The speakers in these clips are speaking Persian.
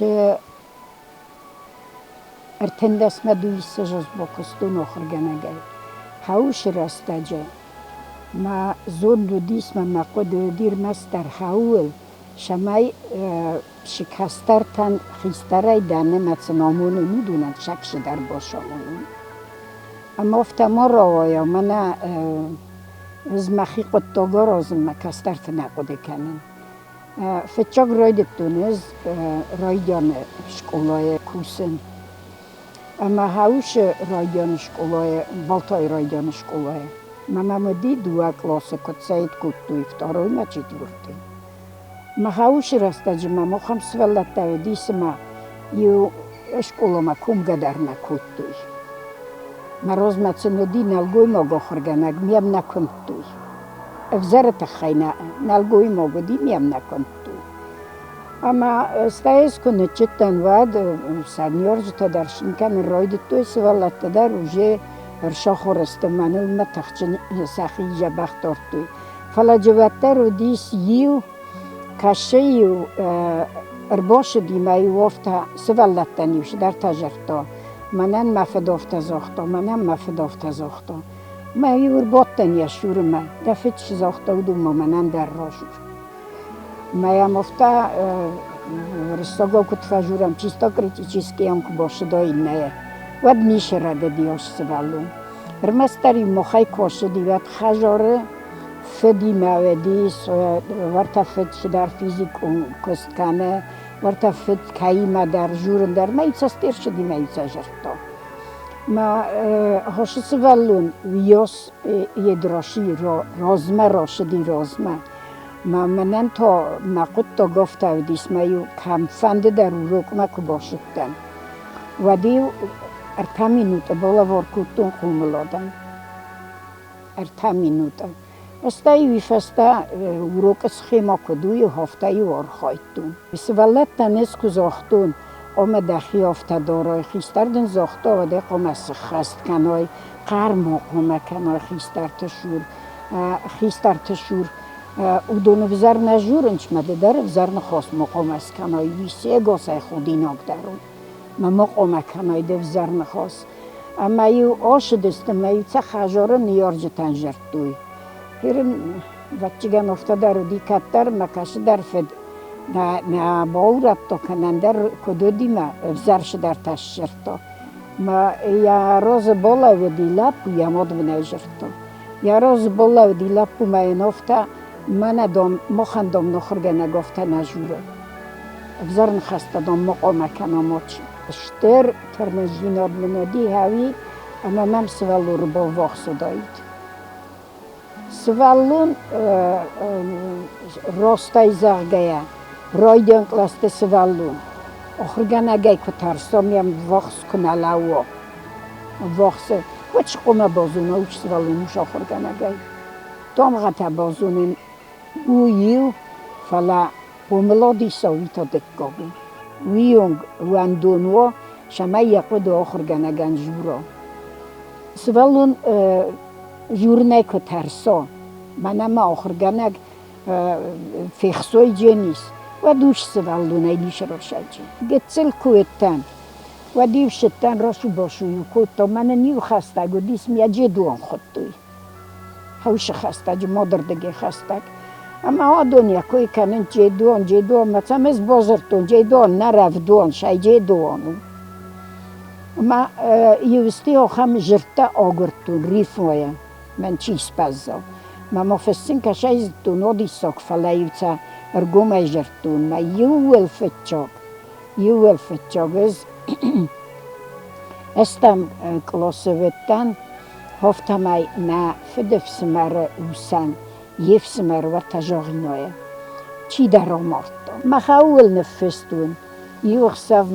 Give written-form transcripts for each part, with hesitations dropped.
че артендас мадуиса жаз бокостун охрганагай. Хауш растаджа. ما زون رو دیس ما قد دیر مستر حاول شمای شکستر تن خیسترای دانه متنامونو میدونن شکش در باشامونو اما افتما راویا من از مخی قطعگار از مکستر تنقده کنن فتچاق راید دونز رایدان شکولای کوسن اما هاوش رایدان شکولای بالتای رایدان شکولای Мама моди 2 класса коцает кутту, второй на 4. Махауши растаджи мама хам сваллата дисма ю школа ма кумгадар на кутту. Мароз мацноди налгой мого хорганаг мям на кутту. Взарата хайна налгой мого ди мям на кутту. Ама стаес конечтан вад саньоржта даршинкан ройдту сваллата дар уже رشاخورست منو متخچن سخی جبخت دارتوی فلا جواتر و دیس یو کشیو ارباش دیمای وفتا سوالتنیوش در تجرتا منن مفدافت زاختا منن مفدافت زاختا ما یو ارباطن یشور ما دفتش زاختا و دوما منن در راشور ما یم افتا رستاگا کت فجورم چیستا کریتیچیسکی هم که باشه دایی نه ود میشه رده دیاش سوالون رمستری مخای کاشه دیوید خجاره فدی موادیس ورطا فد در فیزیک کست کنه ورطا فد کهیمه در جورن در میچه استیر شدی میچه جرتا ما هاش سوالون ویاس یدراشی رازمه راشدی رازمه ما منن تا مقود تا گفته و دیس میو کم فنده در روکمه که باشدن و دیو ارتا минута бола воркутун кумладан. ارتا минута. Остаю вифаста урок схема кодуй хафтаю архайтун. Свалат танес кузахтун омада хиафта дорай хистарден захта و ده قمس خست کنای قرم قم کنای خیستر تشور اودون وزر نجورنش مده در وزر نخواست مقامس کنای ویسه گاسه خودی ناک درون ما مقام کنای ده وزر نخواست اما یو آش دسته ما یو چه خجاره نیارج تنجر توی هرم وچگان افتاده رو دیکتر مکش در فد نه باورت تا کنن در کدو دیمه وزرش در تشرتا ما یا روز بالا و دی لپو یا ماد بنجرتا یا روز بالا و دی لپو ما این افتا من دام مخندم نخورگه نگفته نجوره وزر نخسته دام مقام کنم آچی اشتر ترمزیناد منادی هاوی اما من سوالو رو با وقت داید سوالون راستای زغگه رایدن کلاسته سوالون آخرگه نگه که ترسامیم وقت کنه لوا وقت وچ قومه بازونه اوچ سوالونوش آخرگه نگه دام غطه بازونه اویو فلا بوملادی ساویتا دکگابی ویونگ واندونوا شما یقود آخرگه نگن جورا سوالون جورنه که ترسا منم آخرگه نگ فیخسوی جنیس و دوش سوالونه دیش را شدی گتسل کویتن و دیوشتن راشو باشویو کوتا من نیو خسته گو دیسم یا جدوان خود توی هوش خسته جو مادر دگه خسته اما آدونیا کوی کنن جدوان مثلا از بازرتون جدوان نرف دوان شای جدوانو اما یوستی آخم جرتا آگرتون ریف وایم من چیز پزا ما مفسین که شایزتون آدی ساک فلایوچا ارگوم جرتون ما یوول فتچاک از استم کلاسویتن هفتمای نه فدف سمر اوسن یف سمر و تجاغینای چی در آمارتا ما خواهول نفستون یوخسا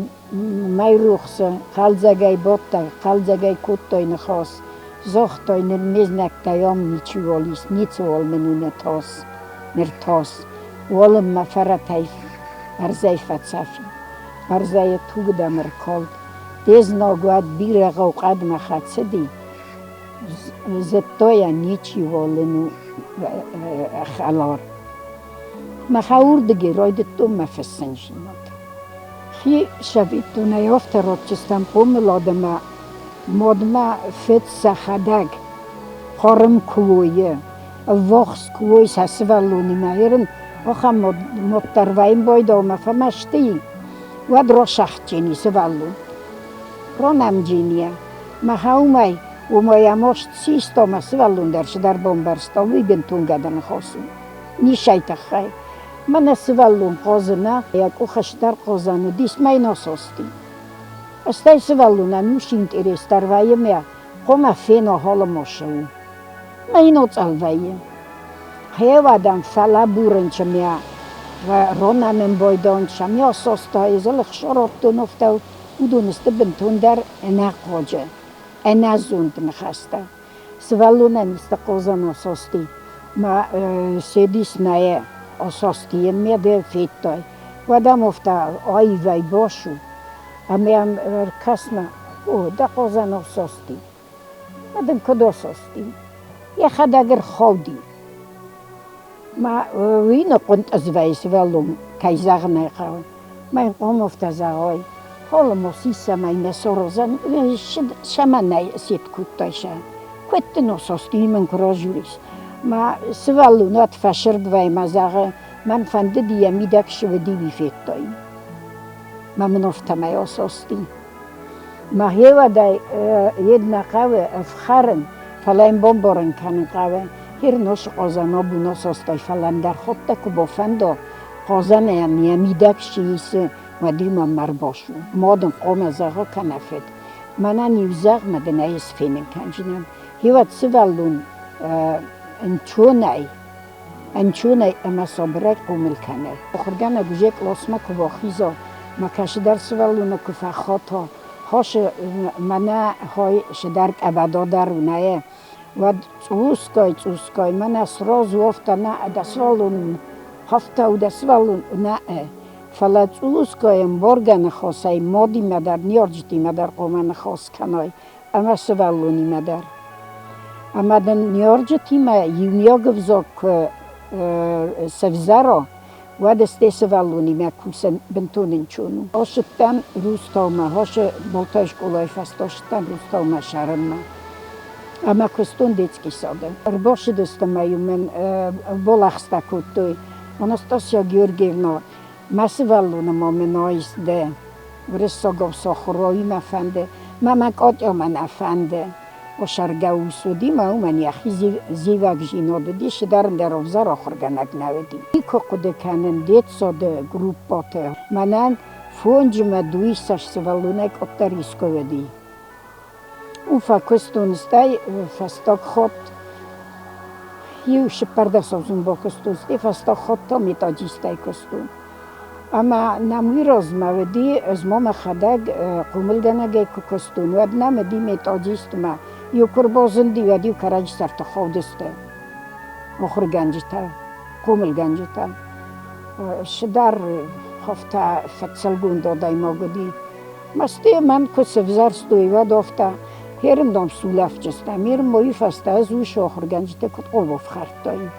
مایروخسا خالزگای باتا خالزگای کتای نخواست زاختای نرمیزنک تایام نیچوالیس نیچوال منونه تاس نرتاس والم مفرتایف برزای فتسافی برزای توگ دمر کالد دیز ناگواد بیر غوقاد مخدسه دی زتای نیچوالنو خلار ما خور دگی راید تو مفسنجی ماد خی شوید تو نیافته را چستم قوم مادما فت سخدگ قارم کویه وقت کوی سسولونی میرن آخه مترویم باید آمه فمشتی و درا شخچینی سولون را نمجینیه ما هاومی و ما یماشت سیست آمه سولون درش در بامبرستاوی بنتون گدن خواستم نیشیت خیلی من سولون قازنه یک اوخش در قازنه دیس می ناساستی استای سولونه نوشینت ایرستر ویمه قوم فینا حال ماشه می نوچالویه هیوادم فلا بورنچه میا و رانم بایدانچه میا ساسته های زلخ شراب دونفته و دونسته بنتون در نقاجه نزوند نخسته سولونه نیست قازنه ساستی ما سیدیس نه اساستی میده فیتای و دم افته آی وی باشو امیم کسمه او دقازن اساستی مدن کدا اساستی یه خد اگر خودی ما وین قند از ویس ولوم کی زغ نخواه من قوم افته زغای حالا موسیسه می مسروزن شما نه سیت کتایشه کت ناساستی من کراجوریس ما سوالونات فشرد وی مزاغه من فنده دیه میدک شودی بیفیتایی ما منافته می اساستی ما هیوا دای ید نقوه افخرن فلایم بامبارن کنن قوه هر نوش قازنا بونا ساستای فلان در خود که با فنده قازنه یه میدک شیسه و دیما مر باشو مادم قوم زغا کنفت من نیوزغ مدن ایس فینن کنجنم هیوا سوالون انچونه اما صبرک قومل کنه بخورگن گوژک لاسما که باخیزا ما کش در سوالونه که فخاتا هاش منه های شدرک ابدا در نه و چوسکای من اسراز وفته نه دسوالون هفته و دسوالون نه فلا چوسکایم بارگن خواستای مادی مدر نیارجتی مدر قومن خواست کنای اما سوالونی مدر اما دن نیارجتی ما یونیا گفزا که سفزارا و دسته سوالونی ما کوسن بنتونن چونو هاشتن روستا ما هاش بولتاش گلای فستاشتن روستا ما شرم ما اما کستون دیتکی ساده باشه دستم من بولخسته کتوی Анастасия Георгиевна, مسئولون ما منایسته ورسا گفت ساخرایی مفنده ممک آتیا من افنده و شرگه و سودی ما من یخی زیوک جیناده دیش در افزار آخر گنگ نودی ایکو قده کنن دید ساده گروپ باته منن فونج مدوی سش سولونک اتریسکو ودی او فکستونسته فستاک خود یوش پرده سازون با کستونسته فستاک خود تا میتاجیسته کستون اما نموی راز مودی از ما مخدگ قومل گنگه که کستون ود نمدی میتاجیست ما یو کربازندی ود یو کرج سرت خودسته آخر گنجتا قومل گنجتا شدر خفته فتسلگون داده ما گدی مستی من کس وزرستوی ود افته هرم دام سولف جسته میرم مایی فسته از اوش آخر گنجتا کت قلب خرد داییم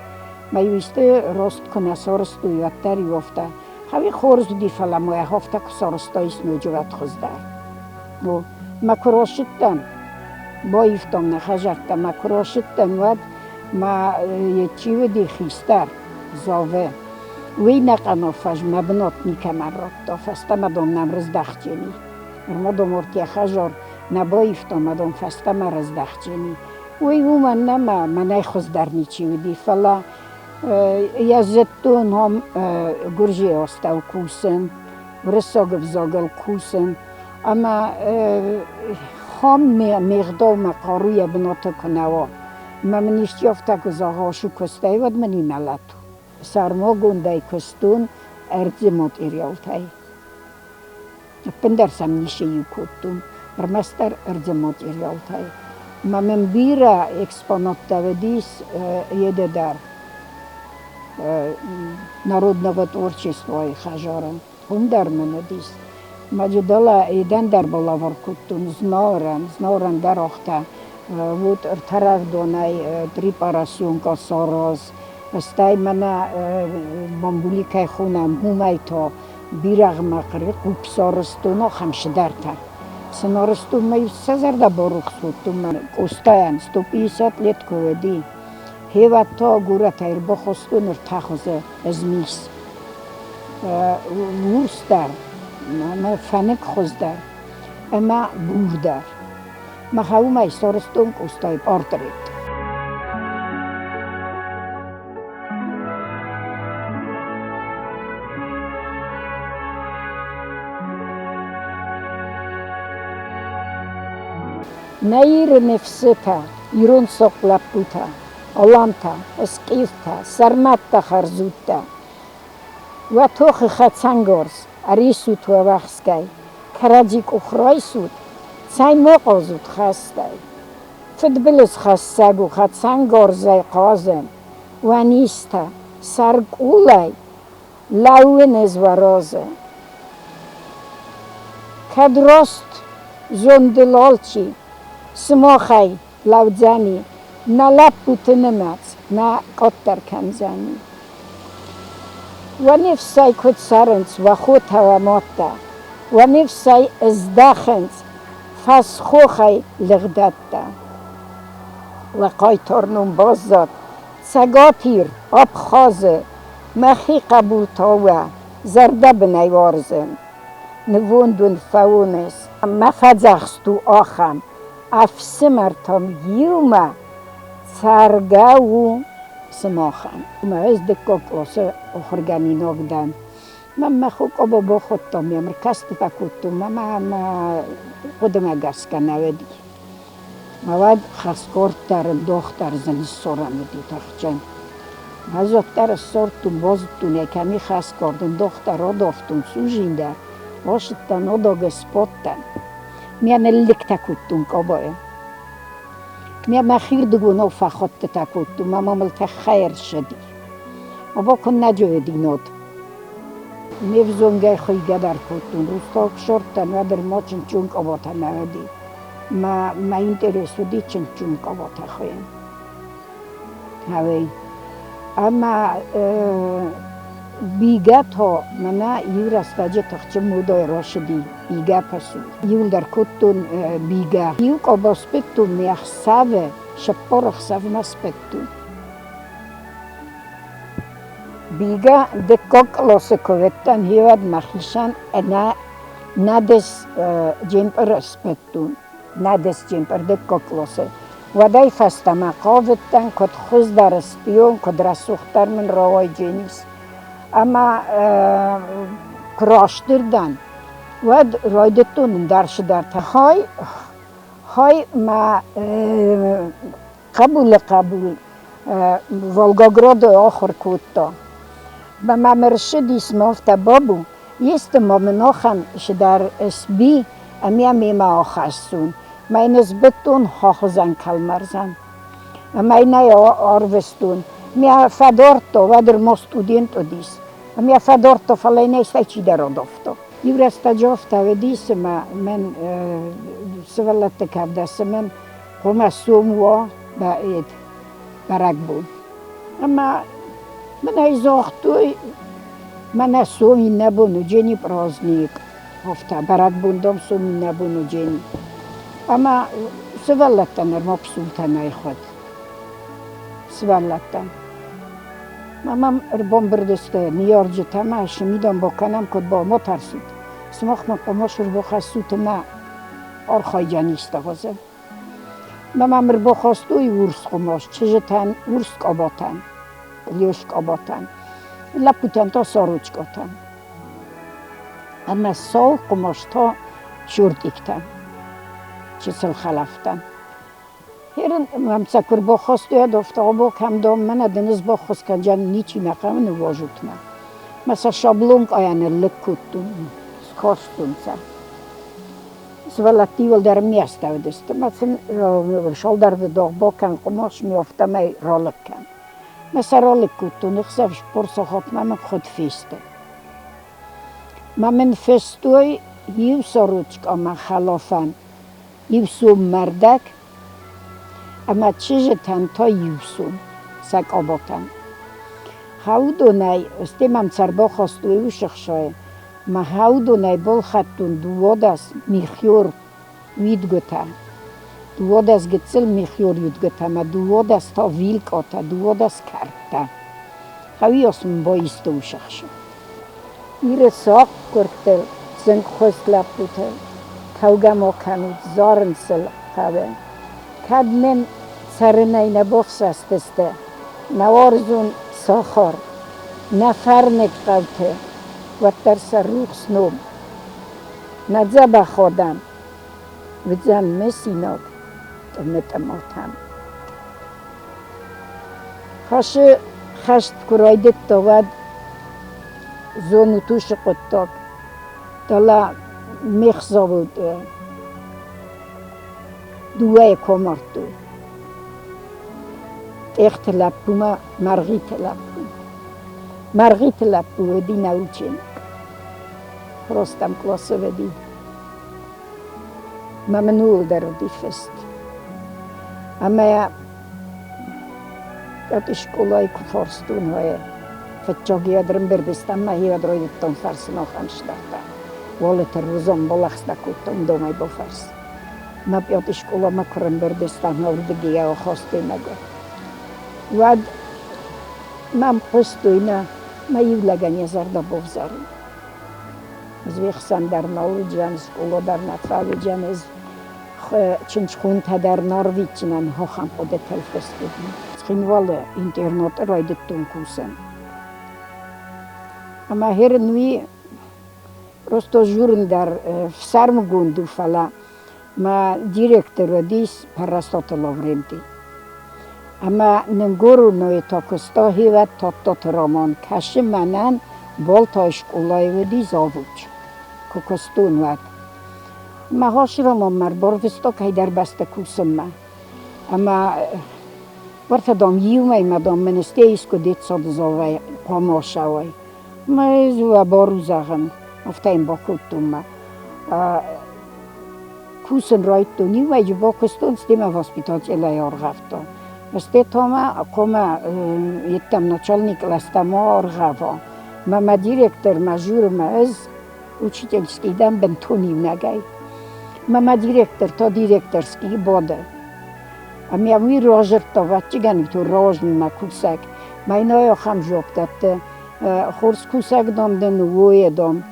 میویسته راست کنه سارستوی ود تری افته خوی خورز دی فلا موی هفته که سارستاییست نوجوت خزده و مکراشتن با ایفتم نخجرتم مکراشتن ود ما یه چیو دی خیستر زاوه وی نقنا فج مبنات نیکمر را تا فسته مدام نمرز دخجینی مدام ارتی خجار نبا ایفتم مدام فسته مرز دخجینی وی من نما منای خزدر نیچیو دی فلا یزتون هم گرجی آسته و کوسن ورساگف زاگل کوسن اما خام مقدار مقاروی بنات کنه و منیشت یافته که زاغاشو کسته ود منی ملتو سرما گنده کستون ارزمات ایریال تای پندرسم نیشه یو کتون برمستر ارزمات ایریال تای من بیره اکسپانات دویدیس یده در Народного творчества и хажарам. Хундар мене дис. Маджидала иден дар балавар куттун зноран дар охта. Вот тарах донай трипарасунка сорос. Стай мене бамбуликай хунам хумай то بیرق مقری قوب سارستونا خمشدرتر. سنارستون میو سزرده باروخ سوتون من استاین 150 لت کوودی. هیوت تا گوره تایر بخواستون ارتخوزه از میس. ورس در، ما فنک خوز در، اما بور در. ما خواهی سارستون استای پارترید. نیر نفستا، ایرون سقلب بوتا، علامتا، اسقیفتا، سرمتا خرزوتا. و توخ خدسنگارز، عریسوت و وخسکی، کراجیک اخرای سود، سای مقازود خستای. فدبلز خستگو خدسنگارزای قازم، و نیستا، سرگولای، لونز و رازه. کدراست زندلالچی، سماخی لودزنی، نه لب بوت نمت، نه قطر کنزنی. و نفسای کد سرنس و خود تواماتا، و نفسای ازدخنس فس خوخی لغدتا. و قایتارنون باز داد، سگا پیر، آب خازه، مخی قبول تاوه، زرده بنیوارزن. نووندون فونس، مفزخستو آخم، افسمرتام یوما، سرگاو سماخم. ما از دکا کلاسه اخرگانی نگدن. من خوک آبا با خودتا میامر کست تکوتو ما خودم گست کنودی. مواد خسکار در دختر زنی سرم دی تخچن. هزار سرتون بازتون یکمی خسکار دختر را دافتون سوژینده. واشتن آداگ سپاتن. میان لک تکوتون کابای. میان مخیر دگونا فخات تکوتون. مامالت خیر شدی. آبا کن نجویدی نود. میفزونگه خوی گدر کتون. روستاک شورتن و در ما چنچونک آباتا نودی. ما اینترسودی چنچونک آباتا خویم. هاوی. اما بیگه تا منه یور استاجه تخچه مودای راشدی بیگه پسو یول در کتون بیگه یو کابا سپتون میخ سوه شپارخ سوه مسپتون بیگه دکا کلاس کوتن هیواد مخیشن ندس جمپر اسپتون ندس جمپر دکا کلاسه و دای فسته مقاوتن کد خوز در اسپیون کد رسوختر من روای جنیس اما کراشتردن و رایدتون درش در های ما قبول ولگاگراد آخر کودتا با ما مرشد اسم افته بابو یست ما مناخم در اسبی امی ما آخستون ما نسبتون حاخزن کلمرزن ما نه آروستون میا فدارتا و در ما استودینتو دیس میا فدارتا فلای نیسته چی در آدافتا یور استجافتا و دیس من سوالت کبدست من قوم سوموا باید برک بود اما من ایزاختوی من سومی نبونو جنی پرازنیک هفته برک بوندم سومی نبونو جنی اما سوالت نرما پسولتا نای خود سوالتن مامم ربام بردسته نیارجه تمه شمیدم با کنم کد با ما ترسید سماخ من قماش رو بخستوت ما آرخای جانیسته غازه مامم رو بخستوی ورس قماش چجتن ورس کاباتن لیوش کاباتن لپوتن تا ساروچ کاتن اما سال قماش تا شورت اکتن چسل خلفتن هرن همسکر با خواست و دفته با کم دام من دنز با خواست کنجان نیچی مقام نواجود من مثلا شابلونگ آینه لکوتون سکارستون سر سوالتی ول در میسته و دسته مثلا شال در داغ با کن قماش میافته می رالک کن مثلا رالک کوتون اخصافش پرسا خواب من خود فیسته من فستوی یو ساروچک اما خلافن یو سوم مردک اما چیزتن تا یوسون سگ آباتن خود و نی استیمم سربا خواستوی و شخشای Mahaudunai bolchatun duodas michior vidgota. Duodas gecel michior vidgota, ma duodas ta vilkota, duodas karta. Havios mboisto ushachsho. Ihre Sock kurtel, zink khostlapute, kaugamokanud zornsel habe. Kadmen царинай на бовсастесте, на орзун сохор, на фарнек қавте, ваттарса рух снум, на дзаба ходам, вдзан месинок, метамотам. Хаши хашт курайдет товад, зону туши қотток, тала мехзавуд, дуай комарту. Echt lapuma, Margit lapu. Margit lapu, vedi naučen. Prostam klose vedi. Mamnul darodi fest. A moja, ja ty školaj kuforstun hoje. Fetčog jadrem berbistam, ma jadrojit tom fars noch anštarta. Volete ruzom bolachsta kutom domaj bo fars. Ma ja ty škola makrem berbistam, na urdegi ja ochosti nego. واد من قصدوینا ما یولگانی زردا بوزاری. از ویخسان در نورجان سکولو در نتفاویجان از چنچ خون تا در نرویجنان هاخم خود تلفست بودیم. خینواله اینترنت رایدتون کوسن. اما هر نوی رستو جورن در سرمگوندو فلا ما دیرکتر دیس پرستات لورنتی. اما نگورو نوی تا کستا هیوت تا تات رامان کشی منن بال تا شکولای ودی زاوچ که کستون ود ما هاش رامان مربار وستا که در بسته کوسم ما اما ورطا دام یومی مدام منسته ایسکو دید ساد زاوی قاما شوی ما ایزو بارو زغن افتایم با کتون ما کوسن رایت دو نیوی جو با کستون ستیم واسپیتاج الایار غفتا После того, когда я там начальник ластама оргава, мама директор мажур маз учительский дом бентони нагай. Мама директор то директорский бода. А меня мы рожер то вачиган то рожный макусак. Майно я хам жоптат. Хорс кусак дом ден вое дом.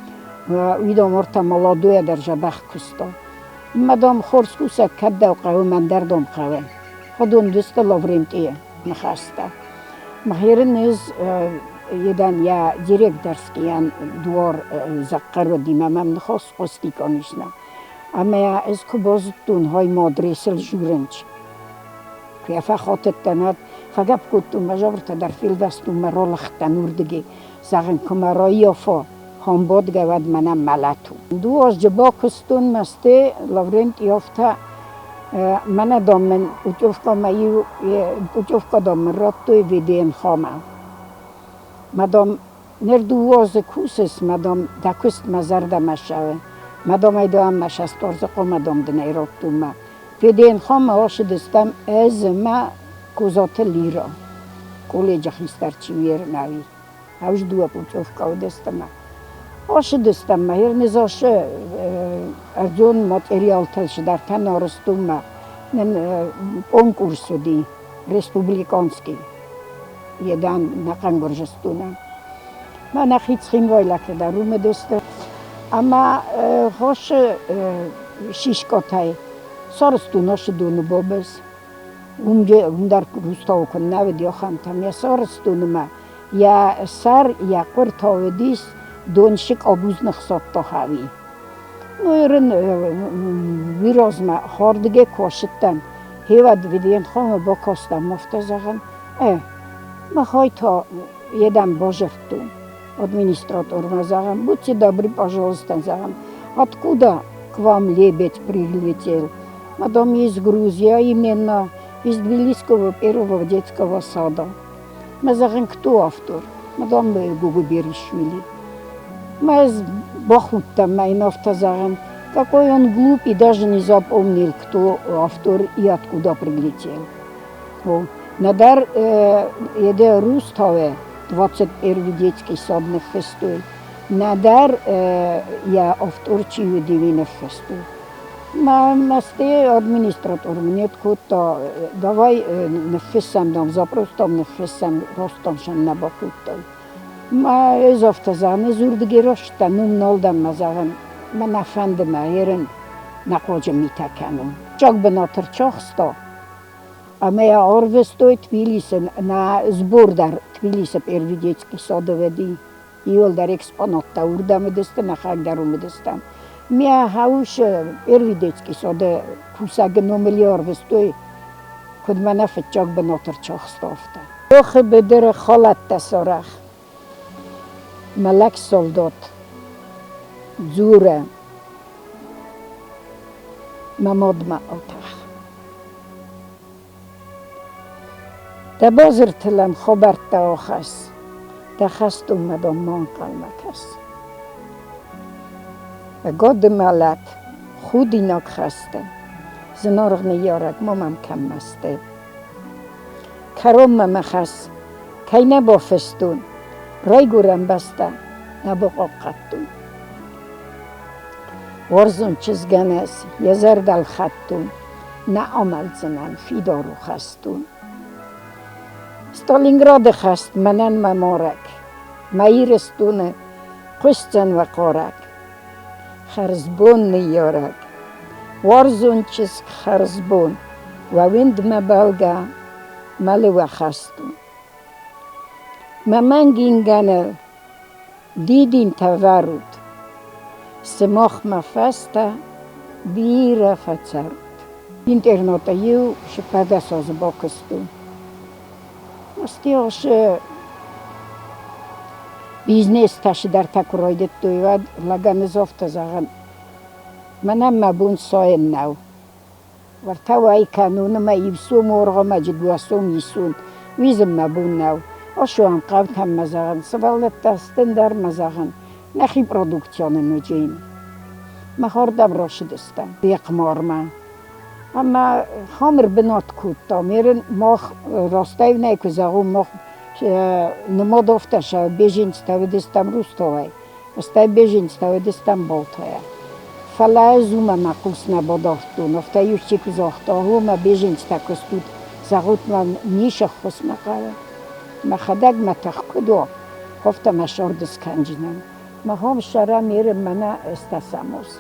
Видом орта молодое держа бахкусто. Мадам хорс кусак кадда قاو من در دم قاو. خودم دوست لورنتیه نخسته. مهرن از یدان یا دیرکترسکیان دوار زقر و دیمه من نخواست قستی کنیشنه. اما از که بازتون های مدرسل جورنچ. که فقط تنات فقط کتون مجبورت در فیل دستون مرالخت نوردگی زغن کمرایی افا هم بود گود منم ملتو. دو از جبا کستون مسته لورنت یافته من دامن اوچوفکا دامن راتوی ویدین خامه. مدام نردواز کوسس مدام دکست مزرده مشوه. مدام ایدام مشستارزقا مدام دنی راتو ما. ویدین خامه هاش دستم از ما کوزات لیرا. کلیج خیستر چویر نوی. هاش دو اوچوفکا دستم. هاش دستم ما هر نزاشه ارزون ماتریال تلش در تن آرستون ما конкурсу ди республиканский jedan нақан горжестуна ма нахицхин вайлаке да руме десте ама хош шишкотай сорстунош дуну бобес умге ундар рустау кон навед йохан там я сорстунма я сар я куртоведис доншик обузнах сотто хави Noirın virozma hardige koşuttan hevad vidyen xome bakostam muftazağın махай то jedan божерту администратор назагам будьте добры пожалуйста загам откуда к вам лебедь прилетел мадам из Грузии именно из Тбилисского первого детского сада мазаган кто автор мадам Гугуберишвили мы с Бахмутом Майновтазаром, какой он глупый, даже не запомнил, кто автор и откуда прилетел. Надар еде Рустове, 21 детский садных фестует. Nader ja oft určiju divine festu. Ma ste administrator mnie kuto dawaj nefissam dom zaprostom nefissam rostom shan nabakutol. Ma ezofta zane zurdigi roshta num noldam mazagan ma nafandem yerin naqoje mitakanum. Çok benotr çoxsto. Ama ja orvestoy Tbilisi na zbor dar Tbilisi первый детский сад веди. Iol dar eksponata urdam destam, xak darum destam. Mia haush первый детский сад kusa genomeli orvestoy kod mana fetchok benotr çoxstofta. Oxe bedere xalat tasorach. Malak soldat. Zure. Mamodma otach. Da bozertlem khobarta oxas. Da khast omadam man qalmakas. God malak khudinok khaste. Znorgne yarak momam kammaste. Karom makhas. Kayna bofestun. Rayguram basta. Naboqattun. Warzun chizganas yazardal khattun. Na amalzanan fidaru khastun. Stalingrad khast manan mamorak. Mairestune qustan va qorak. Kharzbon niyorak. Warzun chiz kharzbon. Va wind mabalga malwa khastun. Mamangingana didin tavarut. Semokh mafasta bira fatsarut. Internota ju shpada soz bokostun. Astiosh biznes taşı dar takuroydet duyvad laganizofta zagan. Manam mabun soyen nav. Vartawai kanunu ma ibsum orga majidwasum yisun. Vizim mabun nav. Oşuan qavtam mazagan. Sıvallet stendar mazagan. Nahi produksiyonu nüceyin. Mahordam roşidistan. Biqmorma. Ama hamır binat kutta. Merin mah rastayvne kuzagum mah nima doftasha bejin stavedistam rustovay. Stay bejin stavedistam boltoya. Fala zuma makusna bodoftun. Ofta yushchik zohta huma bejin stakostut. Zagutman nisha khosmaqala. Ma khadag mataqkudo. Hofta mashordis kanjinan. Mahom shara merin mana estasamos.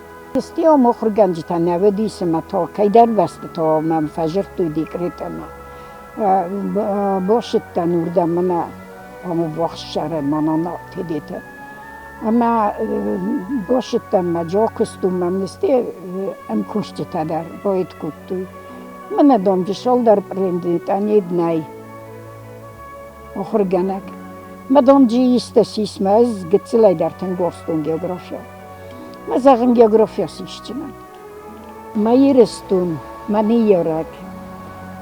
Stio mokhurganjita navedisma to kaydar basta to man fajrtu dikretana. Boşittan urda mana ama vakşara manana tedete. Ama boşittan ma jokustum mamniste am kuşta dar boyut kuttu. Mana domji sholdar prendit anidnay. Okhurganak. Madamji istasismaz gitsilay dartan gorstun geografya. Mazagın geografyası işçimen. Mayiristun, maniyorak.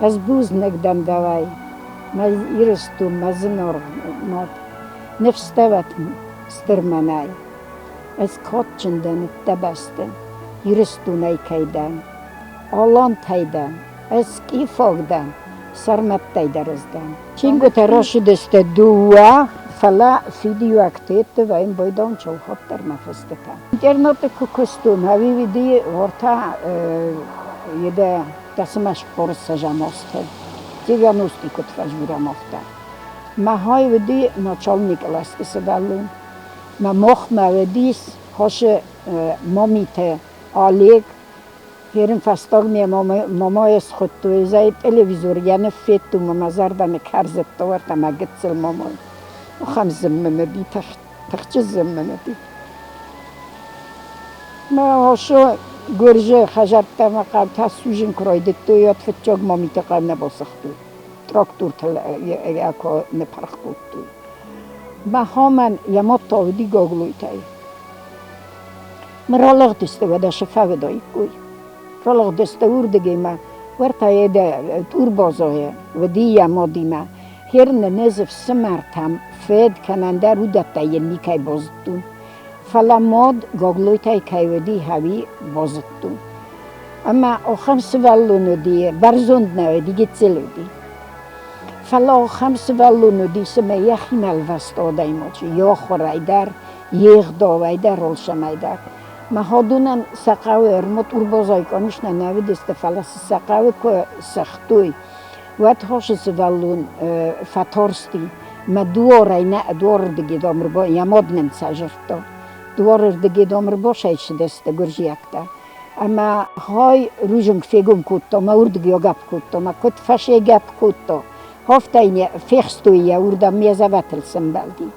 Az buznekdan davay. Mayiristun, mazinor, not. Nefstavat stirmanay. Az kotçindan ittabastin. Yiristun aykaydan. Olantaydan. Az kifogdan. Sarmattaydarizdan. Çingote roşidiste dua. Fala video aktivite ve in boydon çolhotlar nefesteta. İnternette kukustun havi vidi orta jede tasmaş porsa jamostel. 90 kutfaş vuramofta. Ma hay vidi načalnik laski sedalun. Ma mochma vedis hoše momite aleg. Herin fastag mi mamaya schuttu zay televizor yani fettu mamazardan karzetta varta ma gitsil mamay. وخمس زمنة دي تخت الزمنة دي ما هو شو جورجي خجرت ما قام تاسوجين كرويدتو يتفتشوج ما ميتقام نبصختو تراكتور تل ياكو نبرخبوتو ما همان يمطو دي جوجلو تاي مرالغ تستوى شفاوي داي كوي رالغ تستور دقي ما ورتا يدا توربازوية ودي يمودي ما هرن نزف سمرتم فد کننده رو دبتای نیکای بازدون فلاماد گاگلوی تای کایودی هاوی بازدون اما آخر سوالونو دیه برزوند نوی دیگه چلو دی فلا خمس ولونو دیسم یخیم الوست آدای ماچی یا خورای در یخ داوی در رول شمای در ما هادونن سقاو ارمت وربازای کنش ننوید است فلاس سقاو که سختوی وقت هاش سوالون فتارستی ما دوارای نه دوار دیگه دامر با یامد نمساجرتا دوار دیگه دامر باشه چه دست گرجی اکتا اما های روزم فیگم کتا ما اردگی گپ کتا ما کت فشه گپ کتا هفته اینه فیخستوی اردم میزواتل سنبالدی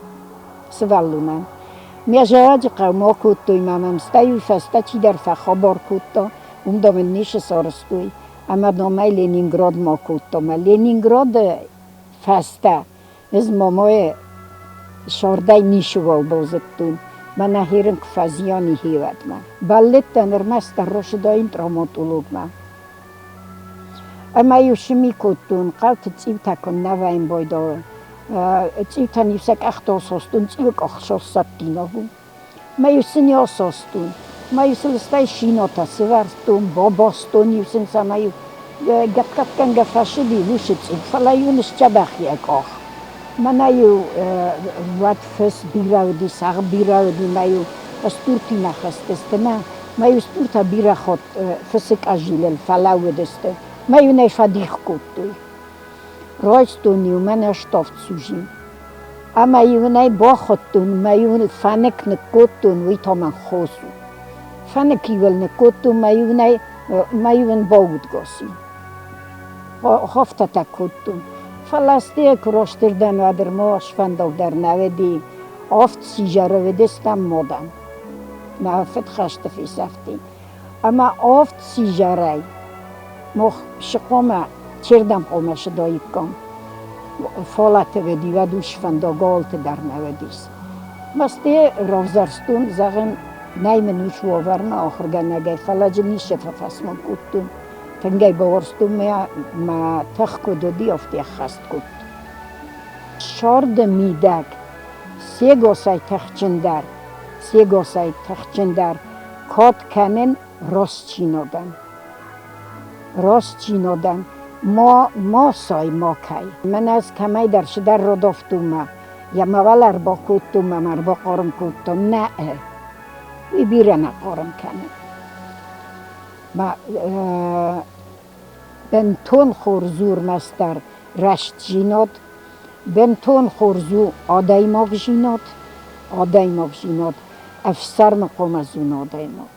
سوالونن میجاج قوم کتوی مامم استایو فستا چی در فخابار کتا دامن نیش سارستوی اما دامای لنینگراد ما کتا ما لنینگراد فستا از مامای شارده نیشوال بازدون من نهیرم که فازیانی هیواد من بالت تنرمست روش داین تراماتولوگ من اما یوشمی کتون قلت تیو تکن نوایم بایدا تیو تنیفسک اختاساستون تیوک اخشاست دیناهون ما یوسنی آساستون ما یوسلستای شیناتا سوارستون باباستون یوسن سمایو گت کنگه فشدی لوش تیو فلایونش چبخی اکاخ من ایو وقت فس بیراودی ساق بیراودی مایو استورتی نخست است نه مایو استورتا بیرا خود فسک اجیل فلاو دست مایو نفدیخ کتوی رایستونیو من اشتافت سوژیم اما ایو نای با خودتون مایو فنک نکتون وی تا من خوزو فنکی ول نکتون مایو باود گاسی هفته تا کتون فلسطین کروشتردن و در ماش فندال در نودی آفت سیجاره و دستم مادم نافت خشت فی سفتی اما آفت سیجاره مخ شقامه چردم قومش دایب کن فالت ودی و دوش فنداگالت در نودیست مستی روزرستون زغن نیمنوش وارم آخرگه نگه فلاج نیشه فسمان کتون تنگی باورستون ما تخ کدودی افتی خست کد. شارد میدک سی گوسای تخچندر کات کنن راست چینادن ما سای ما کی من از کمی در شدر را دفتوم یا مولر با کتوم مر با قارم کتوم نه بیرن قارم کنن ما بنتون خورزور مستر رشت جیناد بنتون خورزو آدای ماغ جیناد افسر مقام از اون آدای ماغ